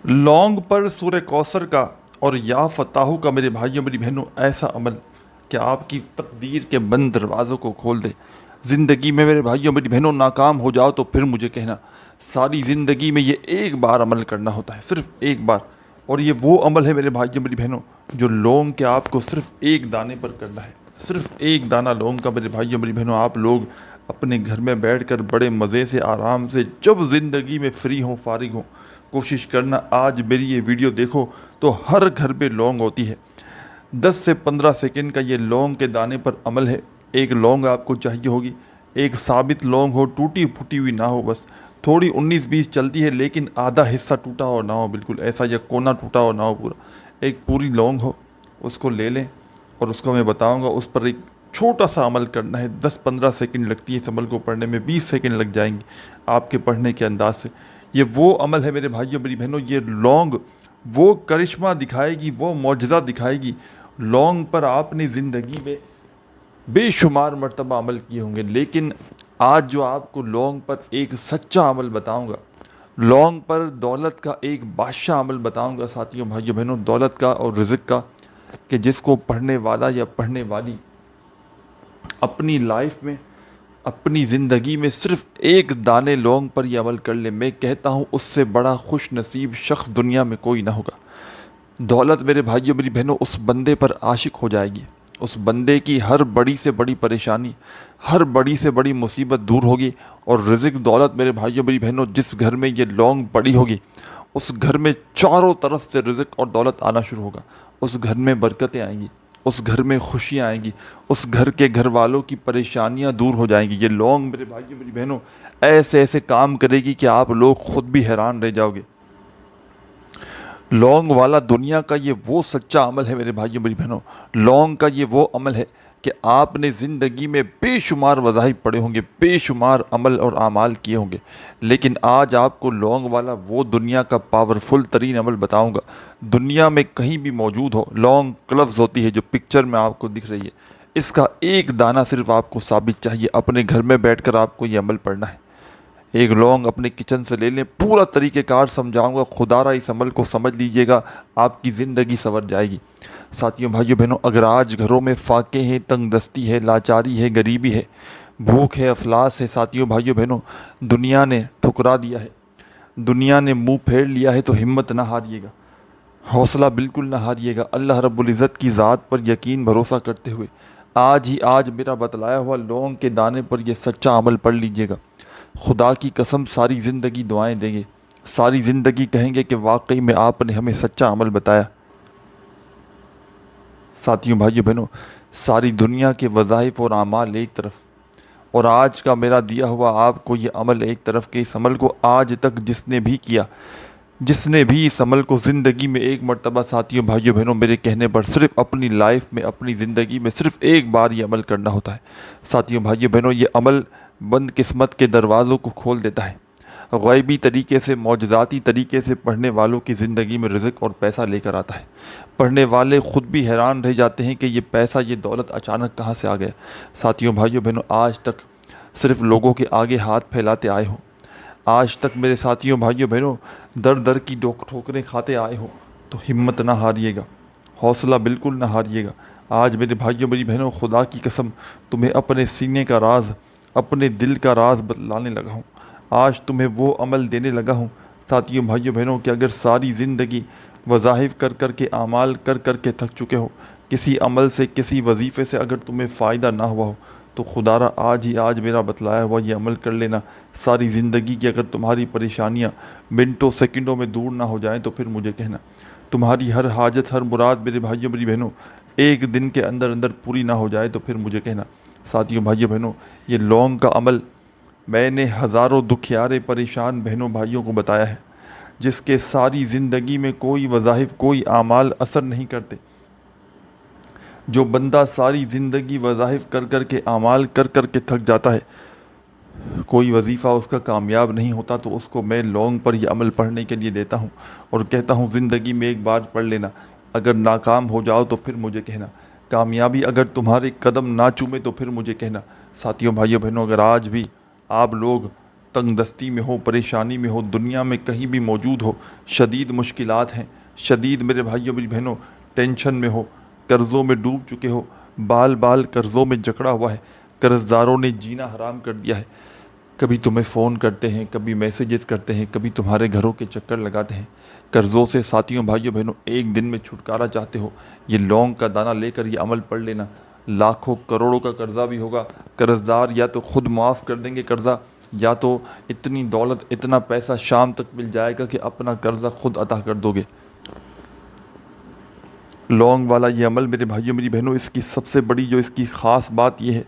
لونگ پر سورہ کوثر کا اور یا فتاحو کا میرے بھائیوں میری بہنوں ایسا عمل کہ آپ کی تقدیر کے بند دروازوں کو کھول دے۔ زندگی میں میرے بھائیوں میری بہنوں ناکام ہو جاؤ تو پھر مجھے کہنا۔ ساری زندگی میں یہ ایک بار عمل کرنا ہوتا ہے، صرف ایک بار، اور یہ وہ عمل ہے میرے بھائیوں میری بہنوں جو لونگ کے آپ کو صرف ایک دانے پر کرنا ہے۔ صرف ایک دانہ لونگ کا میرے بھائیوں میری بہنوں آپ لوگ اپنے گھر میں بیٹھ کر بڑے مزے سے آرام سے جب زندگی میں فری ہوں فارغ ہوں کوشش کرنا آج میری یہ ویڈیو دیکھو تو ہر گھر پہ لونگ ہوتی ہے۔ 10 سے 15 سیکنڈ کا یہ لونگ کے دانے پر عمل ہے۔ ایک لونگ آپ کو چاہیے ہوگی، ایک ثابت لونگ ہو، ٹوٹی پھوٹی ہوئی نہ ہو، بس تھوڑی 19-20 چلتی ہے لیکن آدھا حصہ ٹوٹا ہو نہ ہو، بالکل ایسا یا کونا ٹوٹا ہو نہ ہو پورا، ایک پوری لونگ ہو، اس کو لے لیں اور اس کو میں بتاؤں گا اس پر ایک چھوٹا سا عمل کرنا ہے۔ 10-15 سیکنڈ لگتی ہے اس عمل کو پڑھنے میں، 20 سیکنڈ لگ جائیں گے آپ کے پڑھنے کے انداز سے۔ یہ وہ عمل ہے میرے بھائیوں میری بہنوں، یہ لونگ وہ کرشمہ دکھائے گی، وہ معجزہ دکھائے گی۔ لونگ پر آپ نے زندگی میں بے شمار مرتبہ عمل کیے ہوں گے لیکن آج جو آپ کو لونگ پر ایک سچا عمل بتاؤں گا، لونگ پر دولت کا ایک بادشاہ عمل بتاؤں گا ساتھیوں بھائیوں بہنوں، دولت کا اور رزق کا، کہ جس کو پڑھنے والا یا پڑھنے والی اپنی لائف میں اپنی زندگی میں صرف ایک دانے لونگ پر یہ عمل کر لے، میں کہتا ہوں اس سے بڑا خوش نصیب شخص دنیا میں کوئی نہ ہوگا۔ دولت میرے بھائیوں میری بہنوں اس بندے پر عاشق ہو جائے گی، اس بندے کی ہر بڑی سے بڑی پریشانی، ہر بڑی سے بڑی مصیبت دور ہوگی، اور رزق دولت میرے بھائیوں میری بہنوں جس گھر میں یہ لونگ پڑی ہوگی اس گھر میں چاروں طرف سے رزق اور دولت آنا شروع ہوگا، اس گھر میں برکتیں آئیں گی، اس گھر میں خوشیاں آئیں گی، اس گھر کے گھر والوں کی پریشانیاں دور ہو جائیں گی۔ یہ لونگ میرے بھائیوں میری بہنوں ایسے ایسے کام کرے گی کہ آپ لوگ خود بھی حیران رہ جاؤ گے۔ لونگ والا دنیا کا یہ وہ سچا عمل ہے میرے بھائیوں میری بہنوں، لونگ کا یہ وہ عمل ہے کہ آپ نے زندگی میں بے شمار وظائف پڑھے ہوں گے، بے شمار عمل اور اعمال کیے ہوں گے، لیکن آج آپ کو لونگ والا وہ دنیا کا پاورفل ترین عمل بتاؤں گا، دنیا میں کہیں بھی موجود ہو۔ لونگ کلوز ہوتی ہے جو پکچر میں آپ کو دکھ رہی ہے، اس کا ایک دانہ صرف آپ کو ثابت چاہیے، اپنے گھر میں بیٹھ کر آپ کو یہ عمل پڑھنا ہے۔ ایک لونگ اپنے کچن سے لے لیں، پورا طریقہ کار سمجھاؤں گا، خدا را اس عمل کو سمجھ لیجئے گا، آپ کی زندگی سنور جائے گی۔ ساتھیوں بھائیوں بہنوں اگر آج گھروں میں فاقے ہیں، تنگ دستی ہے، لاچاری ہے، غریبی ہے، بھوک ہے، افلاس ہے، ساتھیوں بھائیوں بہنوں دنیا نے ٹھکرا دیا ہے، دنیا نے منہ پھیر لیا ہے تو ہمت نہ ہاریے گا، حوصلہ بالکل نہ ہاریے گا، اللہ رب العزت کی ذات پر یقین بھروسہ کرتے ہوئے آج ہی آج میرا بتلایا ہوا لونگ کے دانے پر یہ سچا عمل پڑھ لیجئے گا۔ خدا کی قسم ساری زندگی دعائیں دیں گے، ساری زندگی کہیں گے کہ واقعی میں آپ نے ہمیں سچا عمل بتایا۔ ساتھیوں بھائیوں بہنوں ساری دنیا کے وظائف اور اعمال ایک طرف، اور آج کا میرا دیا ہوا آپ کو یہ عمل ایک طرف، کہ اس عمل کو آج تک جس نے بھی کیا، جس نے بھی اس عمل کو زندگی میں ایک مرتبہ ساتھیوں بھائیوں بہنوں میرے کہنے پر صرف اپنی لائف میں اپنی زندگی میں صرف ایک بار یہ عمل کرنا ہوتا ہے۔ ساتھیوں بھائیوں بہنوں یہ عمل بند قسمت کے دروازوں کو کھول دیتا ہے، غیبی طریقے سے معجزاتی طریقے سے پڑھنے والوں کی زندگی میں رزق اور پیسہ لے کر آتا ہے۔ پڑھنے والے خود بھی حیران رہ جاتے ہیں کہ یہ پیسہ یہ دولت اچانک کہاں سے آ گیا۔ ساتھیوں بھائیوں بہنوں آج تک صرف لوگوں کے آگے ہاتھ پھیلاتے آئے ہو، آج تک میرے ساتھیوں بھائیوں بہنوں در در کی ٹھوکریں کھاتے آئے ہو تو ہمت نہ ہاریے گا، حوصلہ بالکل نہ ہاریے گا۔ آج میرے بھائیوں میری بہنوں خدا کی قسم تمہیں اپنے سینے کا راز، اپنے دل کا راز بتلانے لگا ہوں، آج تمہیں وہ عمل دینے لگا ہوں ساتھیوں بھائیوں بہنوں کہ اگر ساری زندگی وظائف کر کر کے اعمال کر کر کے تھک چکے ہو، کسی عمل سے کسی وظیفے سے اگر تمہیں فائدہ نہ ہوا ہو تو خدا را آج ہی آج میرا بتلایا ہوا یہ عمل کر لینا۔ ساری زندگی کی اگر تمہاری پریشانیاں منٹوں سیکنڈوں میں دور نہ ہو جائیں تو پھر مجھے کہنا، تمہاری ہر حاجت ہر مراد میرے بھائیوں میری بہنوں ایک دن کے اندر اندر پوری نہ ہو جائے تو پھر مجھے کہنا۔ ساتھیوں بھائیوں بہنوں یہ لونگ کا عمل میں نے ہزاروں دکھیارے پریشان بہنوں بھائیوں کو بتایا ہے، جس کے ساری زندگی میں کوئی وظائف کوئی اعمال اثر نہیں کرتے۔ جو بندہ ساری زندگی وظائف کر کر کے اعمال کر کر کے تھک جاتا ہے، کوئی وظیفہ اس کا کامیاب نہیں ہوتا، تو اس کو میں لونگ پر یہ عمل پڑھنے کے لیے دیتا ہوں اور کہتا ہوں زندگی میں ایک بار پڑھ لینا، اگر ناکام ہو جاؤ تو پھر مجھے کہنا، کامیابی اگر تمہارے قدم نہ چومے تو پھر مجھے کہنا۔ ساتھیوں بھائیوں بہنوں اگر آج بھی آپ لوگ تنگ دستی میں ہو، پریشانی میں ہو، دنیا میں کہیں بھی موجود ہو، شدید مشکلات ہیں، شدید میرے بھائیوں میری بہنوں ٹینشن میں ہو، قرضوں میں ڈوب چکے ہو، بال بال قرضوں میں جکڑا ہوا ہے، قرض داروں نے جینا حرام کر دیا ہے، کبھی تمہیں فون کرتے ہیں، کبھی میسیجز کرتے ہیں، کبھی تمہارے گھروں کے چکر لگاتے ہیں، قرضوں سے ساتھیوں بھائیوں بہنوں ایک دن میں چھٹکارا چاہتے ہو، یہ لونگ کا دانہ لے کر یہ عمل پڑھ لینا، لاکھوں کروڑوں کا قرضہ بھی ہوگا، قرض دار یا تو خود معاف کر دیں گے قرضہ، یا تو اتنی دولت اتنا پیسہ شام تک مل جائے گا کہ اپنا قرضہ خود عطا کر دو گے۔ لونگ والا یہ عمل میرے بھائیوں میری بہنوں، اس کی سب سے بڑی جو اس کی خاص بات یہ ہے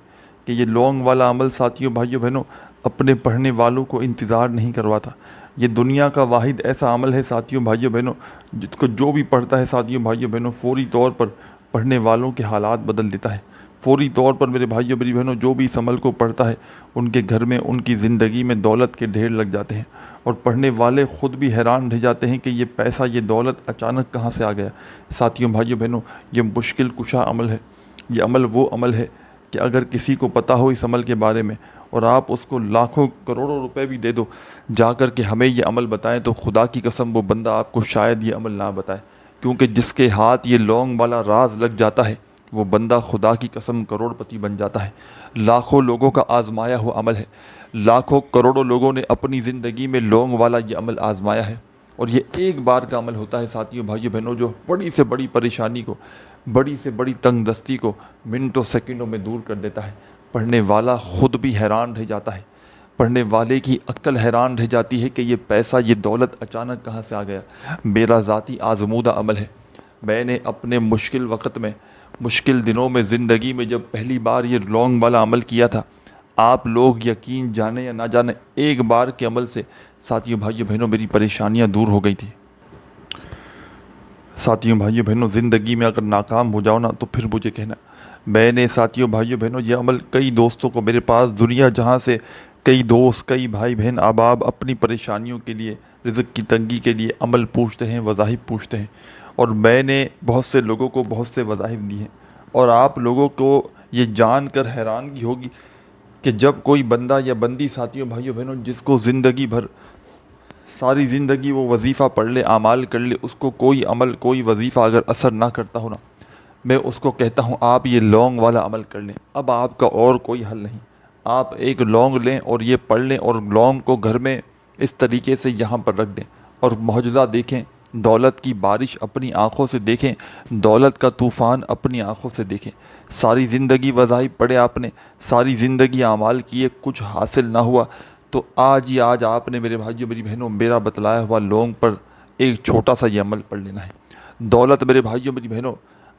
کہ یہ لونگ والا عمل ساتھیوں بھائیوں بہنوں اپنے پڑھنے والوں کو انتظار نہیں کرواتا۔ یہ دنیا کا واحد ایسا عمل ہے ساتھیوں بھائیوں بہنوں جس کو جو بھی پڑھتا ہے ساتھیوں بھائیوں بہنوں فوری طور پر پڑھنے والوں کے حالات بدل دیتا ہے۔ فوری طور پر میرے بھائیوں میری بہنوں جو بھی اس عمل کو پڑھتا ہے ان کے گھر میں ان کی زندگی میں دولت کے ڈھیر لگ جاتے ہیں، اور پڑھنے والے خود بھی حیران رہ جاتے ہیں کہ یہ پیسہ یہ دولت اچانک کہاں سے آ گیا۔ ساتھیوں بھائیوں بہنوں یہ مشکل کشا عمل ہے، یہ عمل وہ عمل ہے کہ اگر کسی کو پتہ ہو اس عمل کے بارے میں اور آپ اس کو لاکھوں کروڑوں روپے بھی دے دو جا کر کہ ہمیں یہ عمل بتائیں، تو خدا کی قسم وہ بندہ آپ کو شاید یہ عمل نہ بتائے، کیونکہ جس کے ہاتھ یہ لونگ والا راز لگ جاتا ہے وہ بندہ خدا کی قسم کروڑ پتی بن جاتا ہے۔ لاکھوں لوگوں کا آزمایا ہوا عمل ہے، لاکھوں کروڑوں لوگوں نے اپنی زندگی میں لونگ والا یہ عمل آزمایا ہے، اور یہ ایک بار کا عمل ہوتا ہے ساتھیوں بھائیوں بہنوں جو بڑی سے بڑی پریشانی کو، بڑی سے بڑی تنگ دستی کو منٹوں سیکنڈوں میں دور کر دیتا ہے۔ پڑھنے والا خود بھی حیران رہ جاتا ہے، پڑھنے والے کی عقل حیران رہ جاتی ہے کہ یہ پیسہ یہ دولت اچانک کہاں سے آ گیا۔ میرا ذاتی آزمودہ عمل ہے، میں نے اپنے مشکل وقت میں، مشکل دنوں میں، زندگی میں جب پہلی بار یہ لونگ والا عمل کیا تھا، آپ لوگ یقین جانے یا نہ جانے ایک بار کے عمل سے ساتھیوں بھائیوں بہنوں میری پریشانیاں دور ہو گئی تھی۔ ساتھیوں بھائیوں بہنوں زندگی میں اگر ناکام ہو جاؤ نا تو پھر مجھے کہنا۔ میں نے ساتھیوں بھائیوں بہنوں یہ عمل کئی دوستوں کو، میرے پاس دنیا جہاں سے کئی دوست، کئی بھائی بہن احباب اپنی پریشانیوں کے لیے، رزق کی تنگی کے لیے عمل پوچھتے ہیں، وظائف پوچھتے ہیں، اور میں نے بہت سے لوگوں کو بہت سے وظائف دی ہیں، اور آپ لوگوں کو یہ جان کر حیرانگی ہوگی کہ جب کوئی بندہ یا بندی ساتھیوں بھائیوں بہنوں جس کو زندگی بھر ساری زندگی وہ وظیفہ پڑھ لے، اعمال کر لے، اس کو کوئی عمل کوئی وظیفہ اگر اثر نہ کرتا ہو نا، میں اس کو کہتا ہوں آپ یہ لونگ والا عمل کر لیں، اب آپ کا اور کوئی حل نہیں، آپ ایک لونگ لیں اور یہ پڑھ لیں، اور لونگ کو گھر میں اس طریقے سے یہاں پر رکھ دیں اور معجزہ دیکھیں، دولت کی بارش اپنی آنکھوں سے دیکھیں، دولت کا طوفان اپنی آنکھوں سے دیکھیں۔ ساری زندگی وظائف پڑھے آپ نے، ساری زندگی اعمال کیے، کچھ حاصل نہ ہوا، تو آج ہی آج آپ نے میرے بھائیوں میری بہنوں میرا بتلایا ہوا لونگ پر ایک چھوٹا سا یہ عمل پڑھ لینا ہے۔ دولت میرے بھائیوں میری بہنوں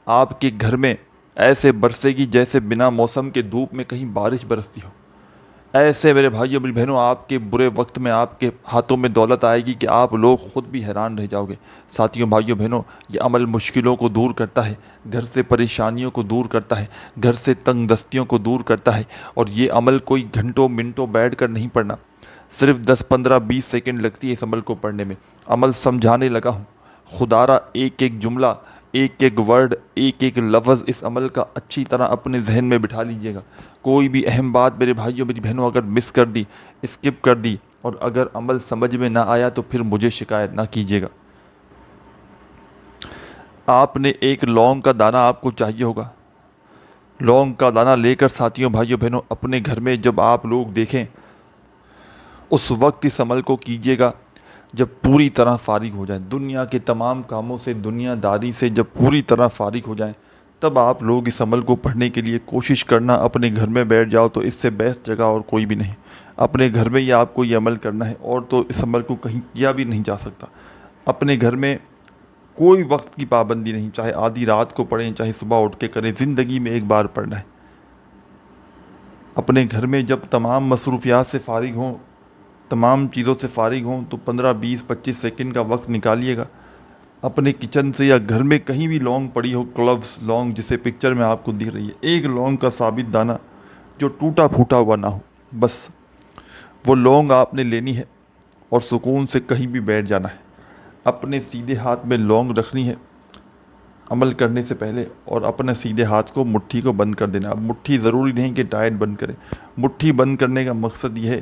آپ کے گھر میں ایسے برسے گی جیسے بنا موسم کے دھوپ میں کہیں بارش برستی ہو، ایسے میرے بھائیوں میری بہنوں آپ کے برے وقت میں آپ کے ہاتھوں میں دولت آئے گی کہ آپ لوگ خود بھی حیران رہ جاؤ گے۔ ساتھیوں بھائیوں بہنوں یہ عمل مشکلوں کو دور کرتا ہے، گھر سے پریشانیوں کو دور کرتا ہے، گھر سے تنگ دستیوں کو دور کرتا ہے، اور یہ عمل کوئی گھنٹوں منٹوں بیٹھ کر نہیں پڑھنا، صرف 10 15 20 سیکنڈ لگتی ہے اس عمل کو پڑھنے میں۔ عمل سمجھانے لگا ہوں، خدا را ایک ایک جملہ، ایک ایک ورڈ، ایک ایک لفظ اس عمل کا اچھی طرح اپنے ذہن میں بٹھا لیجئے گا۔ کوئی بھی اہم بات میرے بھائیوں میری بہنوں اگر مس کر دی، اسکپ کر دی، اور اگر عمل سمجھ میں نہ آیا تو پھر مجھے شکایت نہ کیجیے گا۔ آپ نے ایک لونگ کا دانہ آپ کو چاہیے ہوگا، لونگ کا دانہ لے کر ساتھیوں بھائیوں بہنوں اپنے گھر میں جب آپ لوگ دیکھیں اس وقت اس عمل کو کیجیے گا جب پوری طرح فارغ ہو جائیں، دنیا کے تمام کاموں سے، دنیا داری سے جب پوری طرح فارغ ہو جائیں، تب آپ لوگ اس عمل کو پڑھنے کے لیے کوشش کرنا۔ اپنے گھر میں بیٹھ جاؤ تو اس سے بیسٹ جگہ اور کوئی بھی نہیں، اپنے گھر میں ہی آپ کو یہ عمل کرنا ہے، اور تو اس عمل کو کہیں کیا بھی نہیں جا سکتا۔ اپنے گھر میں کوئی وقت کی پابندی نہیں، چاہے آدھی رات کو پڑھیں، چاہے صبح اٹھ کے کریں، زندگی میں ایک بار پڑھنا ہے۔ اپنے گھر میں جب تمام مصروفیات سے فارغ ہوں، تمام چیزوں سے فارغ ہوں، تو 15 20 25 سیکنڈ کا وقت نکالیے گا، اپنے کچن سے یا گھر میں کہیں بھی لونگ پڑی ہو، کلوز لونگ جسے پکچر میں آپ کو دکھ رہی ہے، ایک لونگ کا ثابت دانہ جو ٹوٹا پھوٹا ہوا نہ ہو، بس وہ لونگ آپ نے لینی ہے اور سکون سے کہیں بھی بیٹھ جانا ہے۔ اپنے سیدھے ہاتھ میں لونگ رکھنی ہے عمل کرنے سے پہلے، اور اپنے سیدھے ہاتھ کو مٹھی کو بند کر دینا۔ اب مٹھی ضروری نہیں کہ ٹائٹ بند کرے، مٹھی بند کرنے کا مقصد یہ ہے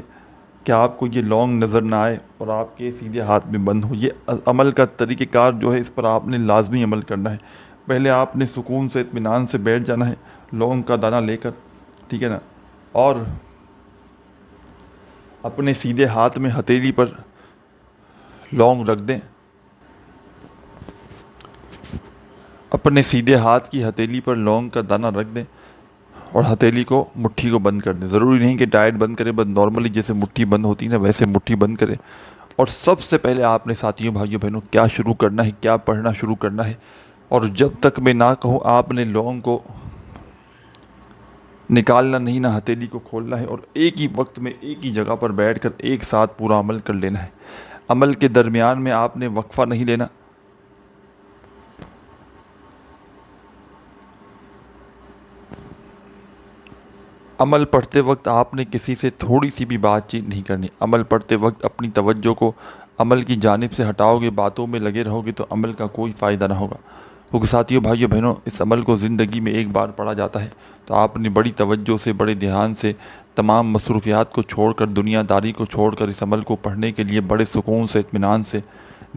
کہ آپ کو یہ لونگ نظر نہ آئے اور آپ کے سیدھے ہاتھ میں بند ہو. یہ عمل کا طریقہ کار جو ہے اس پر آپ نے لازمی عمل کرنا ہے. پہلے آپ نے سکون سے اطمینان سے بیٹھ جانا ہے لونگ کا دانہ لے کر, ٹھیک ہے نا, اور اپنے سیدھے ہاتھ میں ہتھیلی پر لونگ رکھ دیں. اپنے سیدھے ہاتھ کی ہتھیلی پر لونگ کا دانہ رکھ دیں اور ہتھیلی کو مٹھی کو بند کر دیں. ضروری نہیں کہ ٹائٹ بند کریں, بس نارملی جیسے مٹھی بند ہوتی ہے نا ویسے مٹھی بند کریں. اور سب سے پہلے آپ نے ساتھیوں بھائیوں بہنوں کیا شروع کرنا ہے, کیا پڑھنا شروع کرنا ہے, اور جب تک میں نہ کہوں آپ نے لونگ کو نکالنا نہیں, نہ ہتھیلی کو کھولنا ہے, اور ایک ہی وقت میں ایک ہی جگہ پر بیٹھ کر ایک ساتھ پورا عمل کر لینا ہے. عمل کے درمیان میں آپ نے وقفہ نہیں لینا. عمل پڑھتے وقت آپ نے کسی سے تھوڑی سی بھی بات چیت نہیں کرنی. عمل پڑھتے وقت اپنی توجہ کو عمل کی جانب سے ہٹاؤ گے, باتوں میں لگے رہو گے تو عمل کا کوئی فائدہ نہ ہوگا. کیونکہ ساتھیوں بھائیوں بہنوں اس عمل کو زندگی میں ایک بار پڑھا جاتا ہے, تو آپ نے بڑی توجہ سے, بڑے دھیان سے, تمام مصروفیات کو چھوڑ کر, دنیا داری کو چھوڑ کر اس عمل کو پڑھنے کے لیے بڑے سکون سے, اطمینان سے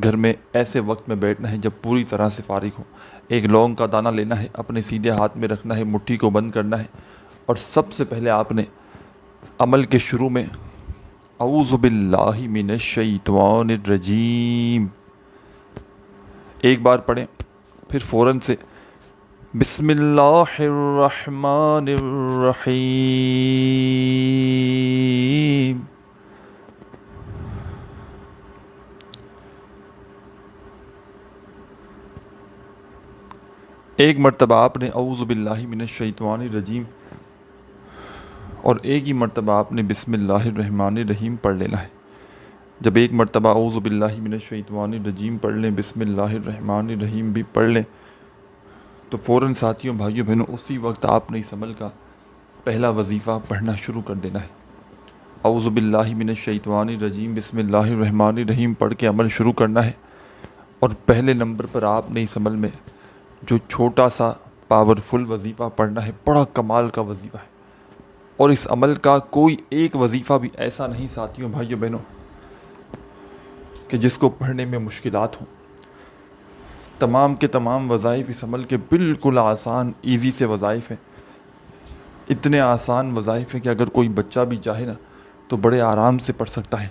گھر میں ایسے وقت میں بیٹھنا ہے جب پوری طرح سے فارغ ہو. ایک لونگ کا دانہ لینا ہے, اپنے سیدھے ہاتھ میں رکھنا ہے, مٹھی کو بند کرنا ہے, اور سب سے پہلے آپ نے عمل کے شروع میں اعوذ باللہ من الشیطان الرجیم ایک بار پڑھیں, پھر فوراً سے بسم اللہ الرحمن الرحیم ایک مرتبہ آپ نے اعوذ باللہ من الشیطان الرجیم اور ایک ہی مرتبہ آپ نے بسم اللہ الرحمن الرحیم پڑھ لینا ہے. جب ایک مرتبہ اعوذ باللہ من الشیطان الرجیم پڑھ لیں, بسم اللہ الرحمن الرحیم بھی پڑھ لیں, تو فوراً ساتھیوں بھائیوں بہنوں اسی وقت آپ نے اس عمل کا پہلا وظیفہ پڑھنا شروع کر دینا ہے. اعوذ باللہ من الشیطان الرجیم بسم اللہ الرحمن الرحیم پڑھ کے عمل شروع کرنا ہے. اور پہلے نمبر پر آپ نے اس عمل میں جو چھوٹا سا پاورفل وظیفہ پڑھنا ہے, بڑا کمال کا وظیفہ ہے. اور اس عمل کا کوئی ایک وظیفہ بھی ایسا نہیں ساتھیوں بھائیوں بہنوں کہ جس کو پڑھنے میں مشکلات ہوں. تمام کے تمام وظائف اس عمل کے بالکل آسان ایزی سے وظائف ہیں. اتنے آسان وظائف ہیں کہ اگر کوئی بچہ بھی چاہے نا تو بڑے آرام سے پڑھ سکتا ہے.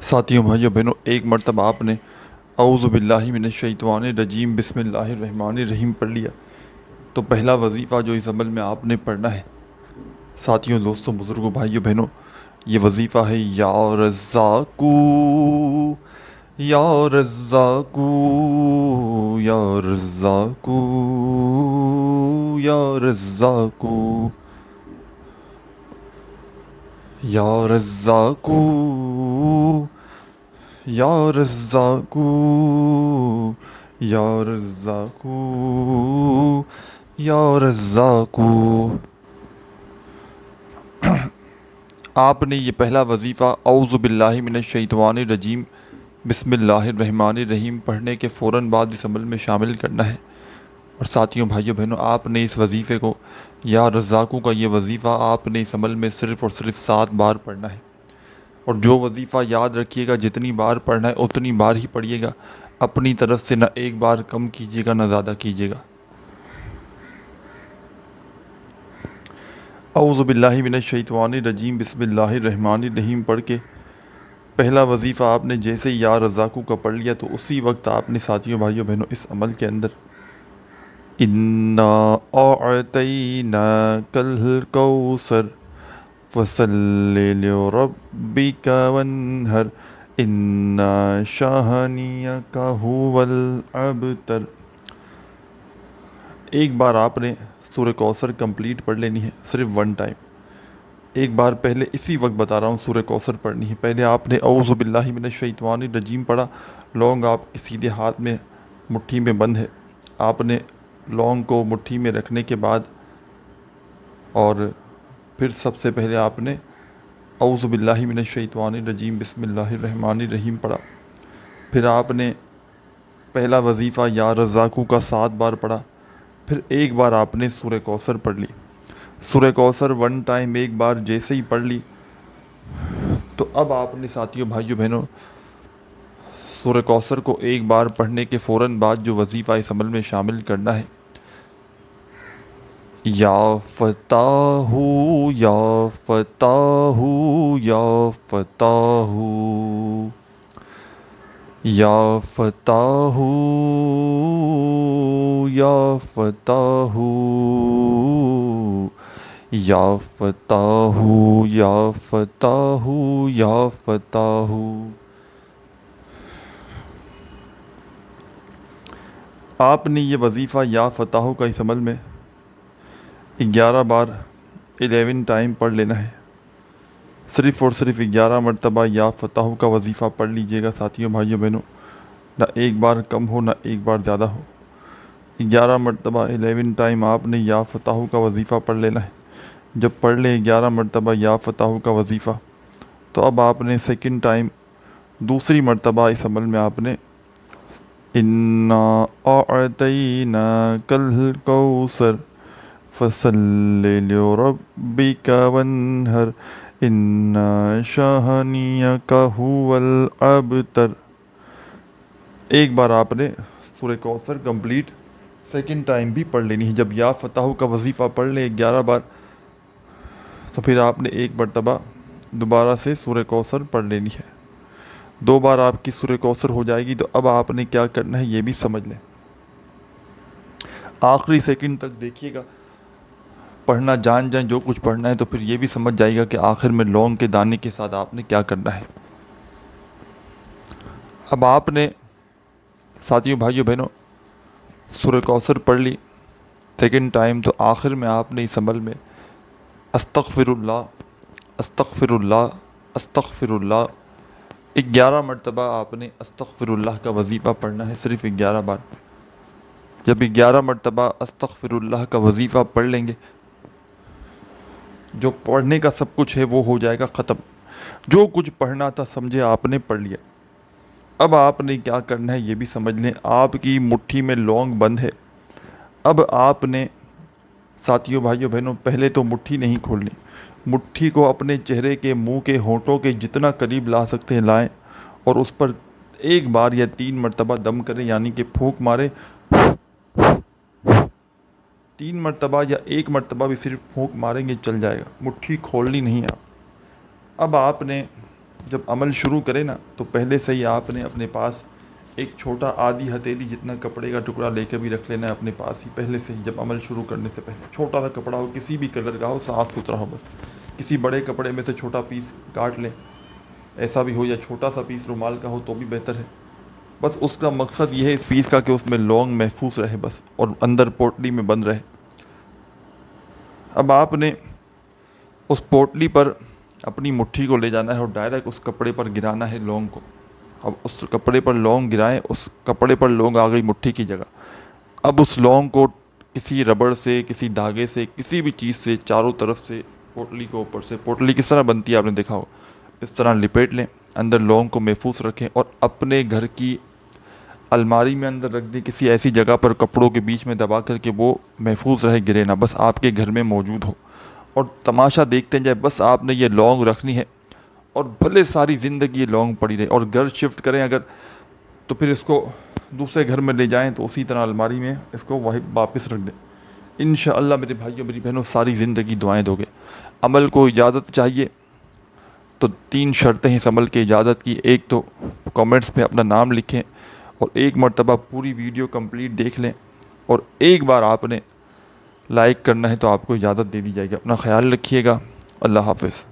ساتھیوں بھائیوں بہنوں ایک مرتبہ آپ نے اعوذ باللہ من الشیطان الرجیم بسم اللہ الرحمن الرحیم پڑھ لیا, تو پہلا وظیفہ جو اس عمل میں آپ نے پڑھنا ہے ساتھیوں, دوستوں, بزرگوں, بھائیوں بہنوں, یہ وظیفہ ہے یا رزاقو یا رزاقو یا رزاقو یا رزاقو یا رزاقو یا رزاقو یا رزاقو یا رزاقو. آپ نے یہ پہلا وظیفہ اعوذ باللہ من الشیطان الرجیم بسم اللہ الرحمن الرحیم پڑھنے کے فوراً بعد اس عمل میں شامل کرنا ہے. اور ساتھیوں بھائیوں بہنوں آپ نے اس وظیفے کو یا رزاقو کا یہ وظیفہ آپ نے اس عمل میں صرف اور صرف 7 بار پڑھنا ہے. اور جو وظیفہ یاد رکھیے گا جتنی بار پڑھنا ہے اتنی بار ہی پڑھیے گا, اپنی طرف سے نہ ایک بار کم کیجیے گا نہ زیادہ کیجیے گا. اعوذ باللہ من الشیطان الرجیم بسم اللہ الرحمن الرحیم پڑھ کے پہلا وظیفہ آپ نے جیسے یا رزاقو کا پڑھ لیا تو اسی وقت آپ نے ساتھیوں بھائیوں بہنوں اس عمل کے اندر انا اعطیناک الکوثر فصلی لربک وانحر ان شانئک ھو الابتر. ایک بار آپ نے سورہ کوثر کمپلیٹ پڑھ لینی ہے, صرف 1 ٹائم. ایک بار پہلے اسی وقت بتا رہا ہوں سورہ کوثر پڑھنی ہے. پہلے آپ نے اعوذ باللہ من الشیطان الرجیم پڑھا, لونگ آپ کے سیدھے ہاتھ میں مٹھی میں بند ہے. آپ نے لونگ کو مٹھی میں رکھنے کے بعد اور پھر سب سے پہلے آپ نے اعوذ باللہ من الشیطان الرجیم بسم اللہ الرحمن الرحیم پڑھا. پھر آپ نے پہلا وظیفہ یا رزاقو کا 7 بار پڑھا. پھر ایک بار آپ نے سورہ کوثر پڑھ لی. سورہ کوثر 1 ٹائم ایک بار جیسے ہی پڑھ لی تو اب آپ نے ساتھیوں بھائیوں بہنوں سورہ کوثر کو ایک بار پڑھنے کے فوراً بعد جو وظیفہ اس عمل میں شامل کرنا ہے، یا فتاح یا فتاح یا فتاح یا فتاح یا فتاح یا فتاح یا فتاح یا فتاح۔ آپ نے یہ وظیفہ یا فتاح کا اس عمل میں 11 بار 11 ٹائم پڑھ لینا ہے۔ صرف اور صرف 11 مرتبہ یا فتاح کا وظیفہ پڑھ لیجئے گا ساتھیوں بھائیوں بہنوں، نہ ایک بار کم ہو نہ ایک بار زیادہ ہو۔ 11 مرتبہ 11 ٹائم آپ نے یا فتاح کا وظیفہ پڑھ لینا ہے۔ جب پڑھ لیں 11 مرتبہ یا فتاح کا وظیفہ تو اب آپ نے سیکنڈ ٹائم دوسری مرتبہ اس عمل میں آپ نے اِنَّا أَعْطَيْنَاكَ الْكَوْثَرَ فَصَلِّ لِرَبِّكَ وَانْحَرْ إِنَّ شَانِئَكَ هُوَ الْأَبْتَرُ۔ ایک بار آپ نے سورہ کوثر کمپلیٹ سیکنڈ ٹائم بھی پڑھ لینی ہے۔ جب یا فتاح کا وظیفہ پڑھ لیں 11 بار تو پھر آپ نے ایک مرتبہ دوبارہ سے سورہ کوثر پڑھ لینی ہے۔ 2 بار آپ کی سورہ کوثر ہو جائے گی تو اب آپ نے کیا کرنا ہے یہ بھی سمجھ لیں۔ آخری سیکنڈ تک دیکھیے گا، پڑھنا جان جائیں جو کچھ پڑھنا ہے تو پھر یہ بھی سمجھ جائے گا کہ آخر میں لونگ کے دانے کے ساتھ آپ نے کیا کرنا ہے۔ اب آپ نے ساتھیوں بھائیوں بہنوں سورہ کوثر پڑھ لی سیکنڈ ٹائم تو آخر میں آپ نے اس عمل میں استغفر اللہ استغفر اللہ استغفر اللہ 11 مرتبہ آپ نے استغفر اللہ کا وظیفہ پڑھنا ہے، صرف 11 بار۔ جب 11 مرتبہ استغفر اللہ کا وظیفہ پڑھ لیں گے جو پڑھنے کا سب کچھ ہے وہ ہو جائے گا ختم۔ جو کچھ پڑھنا تھا سمجھے آپ نے پڑھ لیا۔ اب آپ نے کیا کرنا ہے یہ بھی سمجھ لیں، آپ کی مٹھی میں لونگ بند ہے۔ اب آپ نے ساتھیوں بھائیوں بہنوں پہلے تو مٹھی نہیں کھولنی، مٹھی کو اپنے چہرے کے منہ کے ہونٹوں کے جتنا قریب لا سکتے ہیں لائیں اور اس پر ایک بار یا 3 مرتبہ دم کریں، یعنی کہ پھونک مارے۔ 3 مرتبہ یا 1 مرتبہ بھی صرف پھونک ماریں گے چل جائے گا، مٹھی کھولنی نہیں ہے۔ اب آپ نے جب عمل شروع کرے نا تو پہلے سے ہی آپ نے اپنے پاس ایک چھوٹا آدھی ہتھیلی جتنا کپڑے کا ٹکڑا لے کے بھی رکھ لینا ہے اپنے پاس ہی پہلے سے ہی۔ جب عمل شروع کرنے سے پہلے چھوٹا سا کپڑا ہو، کسی بھی کلر کا ہو، صاف ستھرا ہو، بس کسی بڑے کپڑے میں سے چھوٹا پیس کاٹ لیں، ایسا بھی ہو، یا چھوٹا سا پیس رومال کا ہو تو بھی بہتر ہے۔ بس اس کا مقصد یہ ہے اس پیس کا کہ اس میں لونگ محفوظ رہے بس، اور اندر پوٹلی میں بند رہے۔ اب آپ نے اس پوٹلی پر اپنی مٹھی کو لے جانا ہے اور ڈائریکٹ اس کپڑے پر گرانا ہے لونگ کو۔ اب اس کپڑے پر لونگ گرائیں، اس کپڑے پر لونگ آ گئی مٹھی کی جگہ۔ اب اس لونگ کو کسی ربڑ سے، کسی دھاگے سے، کسی بھی چیز سے چاروں طرف سے پوٹلی کو اوپر سے، پوٹلی کس طرح بنتی ہے آپ نے دیکھا ہو، اس طرح لپیٹ لیں، اندر لونگ کو محفوظ رکھیں اور اپنے گھر کی الماری میں اندر رکھ دیں، کسی ایسی جگہ پر کپڑوں کے بیچ میں دبا کر کے وہ محفوظ رہے، گرے نہ، بس آپ کے گھر میں موجود ہو اور تماشا دیکھتے جائے۔ بس آپ نے یہ لونگ رکھنی ہے اور بھلے ساری زندگی یہ لونگ پڑی رہے، اور گھر شفٹ کریں اگر تو پھر اس کو دوسرے گھر میں لے جائیں تو اسی طرح الماری میں اس کو واپس رکھ دیں۔ انشاءاللہ میرے بھائیوں میری بہنوں ساری زندگی دعائیں دو گے۔ عمل کو اجازت چاہیے تو 3 شرطیں ہیں اس عمل کی اجازت کی۔ ایک تو کامنٹس پہ اپنا نام لکھیں اور 1 مرتبہ پوری ویڈیو کمپلیٹ دیکھ لیں، اور ایک بار آپ نے لائک کرنا ہے تو آپ کو اجازت دے دی جائے گی۔ اپنا خیال رکھیے گا، اللہ حافظ۔